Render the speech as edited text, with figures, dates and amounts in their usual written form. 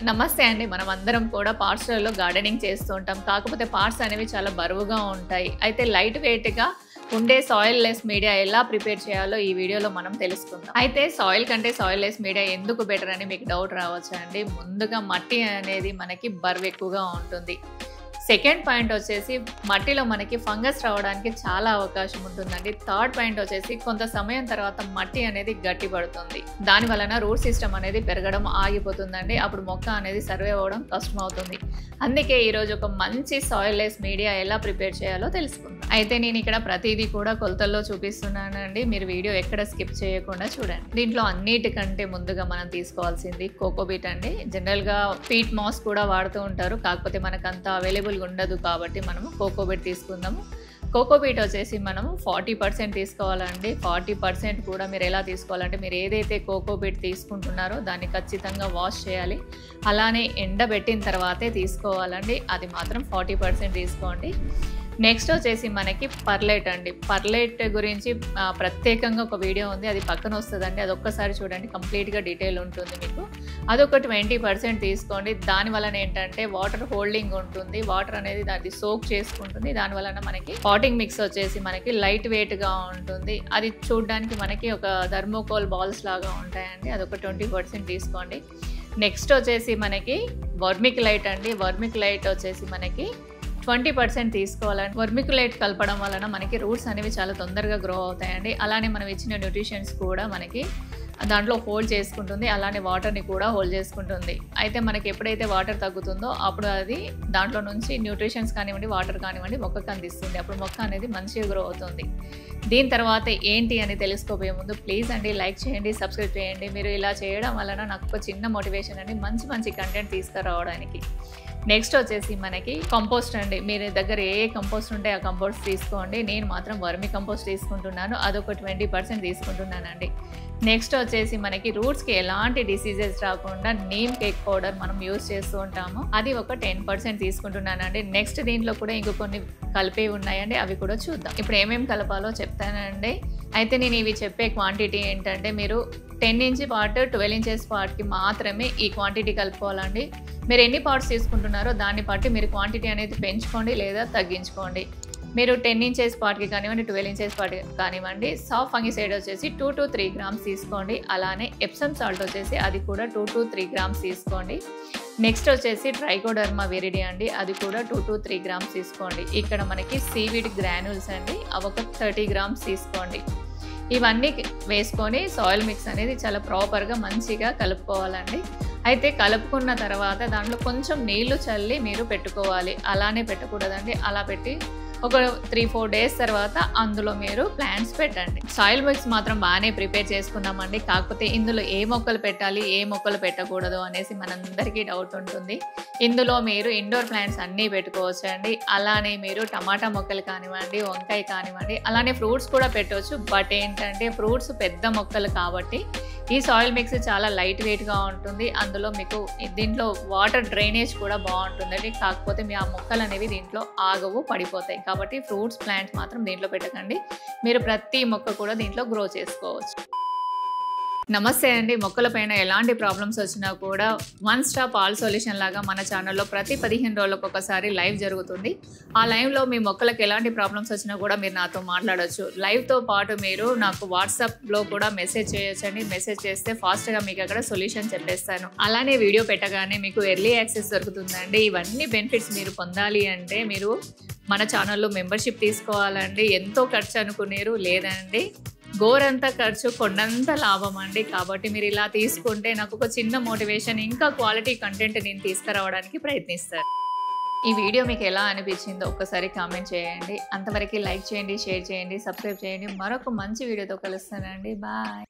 నమస్తే అండి. మనమందరం కూడా పార్ట్స్‌లలో గార్డెనింగ్ చేస్తూ ఉంటాం. కాకపోతే పార్ట్స్ అనేవి చాలా బరువుగా ఉంటాయి. అయితే లైట్ వెయిట్‌గా ఉండే సాయిల్ లెస్ మీడియా ఎలా ప్రిపేర్ చేయాలో ఈ వీడియోలో మనం తెలుసుకుందాం. అయితే సాయిల్ కంటే సాయిల్ లెస్ మీడియా ఎందుకు బెటర్ అని మీకు డౌట్ రావచ్చా అండి? ముందుగా మట్టి అనేది మనకి బరువు ఎక్కువగా ఉంటుంది. సెకండ్ పాయింట్ వచ్చేసి మట్టిలో మనకి ఫంగస్ రావడానికి చాలా అవకాశం ఉంటుందండి. థర్డ్ పాయింట్ వచ్చేసి కొంత సమయం తర్వాత మట్టి అనేది గట్టి పడుతుంది. దాని వలన రూట్ సిస్టమ్ అనేది పెరగడం ఆగిపోతుందండి. అప్పుడు మొక్క అనేది సర్వే అవ్వడం కష్టం అవుతుంది. అందుకే ఈరోజు ఒక మంచి సాయిల్ లెస్ మీడియా ఎలా ప్రిపేర్ చేయాలో తెలుసుకుందాం. అయితే నేను ఇక్కడ ప్రతిదీ కూడా కొలతల్లో చూపిస్తున్నానండి. మీరు వీడియో ఎక్కడ స్కిప్ చేయకుండా చూడండి. దీంట్లో అన్నిటికంటే ముందుగా మనం తీసుకోవాల్సింది కోకోబీట్ అండి. జనరల్గా పీట్ మాస్ కూడా వాడుతూ ఉంటారు. కాకపోతే మనకు అంత అవైలబుల్ ఉండదు కాబట్టి మనము కోకోబీట్ తీసుకుందాము. కోకోబీట్ వచ్చేసి మనము 40% తీసుకోవాలండి. 40% కూడా మీరు ఎలా తీసుకోవాలంటే మీరు ఏదైతే కోకోబీట్ తీసుకుంటున్నారో దాన్ని ఖచ్చితంగా వాష్ చేయాలి. అలానే ఎండబెట్టిన తర్వాతే తీసుకోవాలండి. అది మాత్రం 40% తీసుకోండి. నెక్స్ట్ వచ్చేసి మనకి పర్లేట్ అండి. పర్లేట్ గురించి ప్రత్యేకంగా ఒక వీడియో ఉంది, అది పక్కన వస్తుందండి. అది ఒక్కసారి చూడండి, కంప్లీట్గా డీటెయిల్ ఉంటుంది మీకు. అదొక 20% తీసుకోండి. దాని వలన ఏంటంటే వాటర్ హోల్డింగ్ ఉంటుంది, వాటర్ అనేది దాన్ని సోక్ చేసుకుంటుంది. దాని వలన మనకి పాటింగ్ మిక్స్ వచ్చేసి మనకి లైట్ వెయిట్గా ఉంటుంది. అది చూడడానికి మనకి ఒక థర్మోకోల్ బాల్స్ లాగా ఉంటాయండి. అదొక 20% తీసుకోండి. నెక్స్ట్ వచ్చేసి మనకి వర్మిక్యులైట్ అండి. వర్మిక్యులైట్ వచ్చేసి మనకి 20% తీసుకోవాలండి. వర్మిక్యులైట్ కలపడం వలన మనకి రూట్స్ అనేవి చాలా తొందరగా గ్రో అవుతాయండి. అలానే మనం ఇచ్చిన న్యూట్రిషన్స్ కూడా మనకి దాంట్లో హోల్డ్ చేసుకుంటుంది. అలానే వాటర్ని కూడా హోల్డ్ చేసుకుంటుంది. అయితే మనకి ఎప్పుడైతే వాటర్ తగ్గుతుందో అప్పుడు అది దాంట్లో నుంచి న్యూట్రిషన్స్ కానివ్వండి, వాటర్ కానివ్వండి మొక్కకు అందిస్తుంది. అప్పుడు మొక్క అనేది మంచిగా గ్రో అవుతుంది. దీని తర్వాత ఏంటి అని తెలుసుకోబోయే ముందు ప్లీజ్ అండి లైక్ చేయండి, సబ్స్క్రైబ్ చేయండి. మీరు ఇలా చేయడం వలన నాకు ఒక చిన్న మోటివేషన్ అండి మంచి మంచి కంటెంట్ తీసుకురావడానికి. నెక్స్ట్ వచ్చేసి మనకి కంపోస్ట్ అండి. మీరు దగ్గర ఏ కంపోస్ట్ ఉంటే ఆ కంపోస్ట్ తీసుకోండి. నేను మాత్రం వర్మి కంపోస్ట్ తీసుకుంటున్నాను. అదొక 20% తీసుకుంటున్నానండి. నెక్స్ట్ వచ్చేసి మనకి రూట్స్కి ఎలాంటి డిసీజెస్ రాకుండా నీమ్ కేక్ పౌడర్ మనం యూజ్ చేస్తూ ఉంటాము. అది ఒక 10% తీసుకుంటున్నానండి. నెక్స్ట్ దీంట్లో కూడా ఇంకో కొన్ని కలిపేవి ఉన్నాయండి, అవి కూడా చూద్దాం. ఇప్పుడు ఏమేమి కలపాలో చెప్తానండి. అయితే నేను ఇవి చెప్పే క్వాంటిటీ ఏంటంటే మీరు 10 ఇంచ్ పార్ట్ 12 ఇంచెస్ పార్ట్కి మాత్రమే ఈ క్వాంటిటీ కలుపుకోవాలండి. మీరు ఎన్ని పార్ట్స్ తీసుకుంటున్నారో దాన్ని బట్టి మీరు క్వాంటిటీ అనేది పెంచుకోండి లేదా తగ్గించుకోండి. మీరు 10 ఇంచెస్ పార్ట్కి కానివ్వండి, 12 ఇంచెస్ పార్ట్కి కానివ్వండి. సాఫ్ట్ ఫంగిసైడ్ వచ్చేసి 2 to 3 grams తీసుకోండి. అలానే ఎప్సమ్ సాల్ట్ వచ్చేసి అది కూడా 2 to 3 grams తీసుకోండి. నెక్స్ట్ వచ్చేసి ట్రైకోడర్మా విరిడి అండి. అది కూడా 2 to 3 grams తీసుకోండి. ఇక్కడ మనకి సీవీడ్ గ్రాన్యూల్స్ అండి, అవి ఒక 30 grams తీసుకోండి. ఇవన్నీ వేసుకొని సాయిల్ మిక్స్ అనేది చాలా ప్రాపర్గా మంచిగా కలుపుకోవాలండి. అయితే కలుపుకున్న తర్వాత దాంట్లో కొంచెం నీళ్లు చల్లి మీరు పెట్టుకోవాలి. అలానే పెట్టకూడదండి. అలా పెట్టి ఒక 3-4 days తర్వాత అందులో మీరు ప్లాంట్స్ పెట్టండి. సాయిల్ మిక్స్ మాత్రం బాగానే ప్రిపేర్ చేసుకున్నామండి. కాకపోతే ఇందులో ఏ మొక్కలు పెట్టాలి, ఏ మొక్కలు పెట్టకూడదు అనేసి మనందరికీ డౌట్ ఉంటుంది. ఇందులో మీరు ఇండోర్ ప్లాంట్స్ అన్నీ పెట్టుకోవచ్చండి. అలానే మీరు టమాటా మొక్కలు కానివ్వండి, వంకాయ కానివ్వండి, అలానే ఫ్రూట్స్ కూడా పెట్టవచ్చు. బట్ ఏంటంటే ఫ్రూట్స్ పెద్ద మొక్కలు కాబట్టి ఈ సాయిల్ మిక్స్ చాలా లైట్ వెయిట్గా ఉంటుంది. అందులో మీకు దీంట్లో వాటర్ డ్రైనేజ్ కూడా బాగుంటుందండి. కాకపోతే మీ ఆ మొక్కలు అనేవి దీంట్లో ఆగవు, పడిపోతాయి. కాబట్టి ఫ్రూట్స్ ప్లాంట్స్ మాత్రం దీంట్లో పెట్టకండి. మీరు ప్రతి మొక్క కూడా దీంట్లో గ్రో చేసుకోవచ్చు. నమస్తే అండి. మొక్కలపైన ఎలాంటి ప్రాబ్లమ్స్ వచ్చినా కూడా వన్ స్టాప్ ఆల్ సొల్యూషన్ లాగా మన ఛానల్లో ప్రతి 15 రోజులకు ఒకసారి లైవ్ జరుగుతుంది. ఆ లైవ్లో మీ మొక్కలకు ఎలాంటి ప్రాబ్లమ్స్ వచ్చినా కూడా మీరు నాతో మాట్లాడవచ్చు. లైవ్తో పాటు మీరు నాకు వాట్సాప్లో కూడా మెసేజ్ చేయొచ్చండి. మెసేజ్ చేస్తే ఫాస్ట్గా మీకు అక్కడ సొల్యూషన్ చెప్పేస్తాను. అలానే వీడియో పెట్టగానే మీకు ఎర్లీ యాక్సెస్ దొరుకుతుందండి. ఇవన్నీ బెనిఫిట్స్ మీరు పొందాలి అంటే మీరు మన ఛానల్లో మెంబర్షిప్ తీసుకోవాలండి. ఎంతో ఖర్చు అనుకునేరు లేదండి, గోరంత ఖర్చు కొండంత లాభం అండి. కాబట్టి మీరు ఇలా తీసుకుంటే నాకు ఒక చిన్న మోటివేషన్, ఇంకా క్వాలిటీ కంటెంట్ నేను తీసుకురావడానికి ప్రయత్నిస్తాను. ఈ వీడియో మీకు ఎలా అనిపించిందో ఒక్కసారి కామెంట్ చేయండి. అంతవరకు లైక్ చేయండి, షేర్ చేయండి, సబ్స్క్రైబ్ చేయండి. మరొక మంచి వీడియోతో కలుస్తానండి. బాయ్.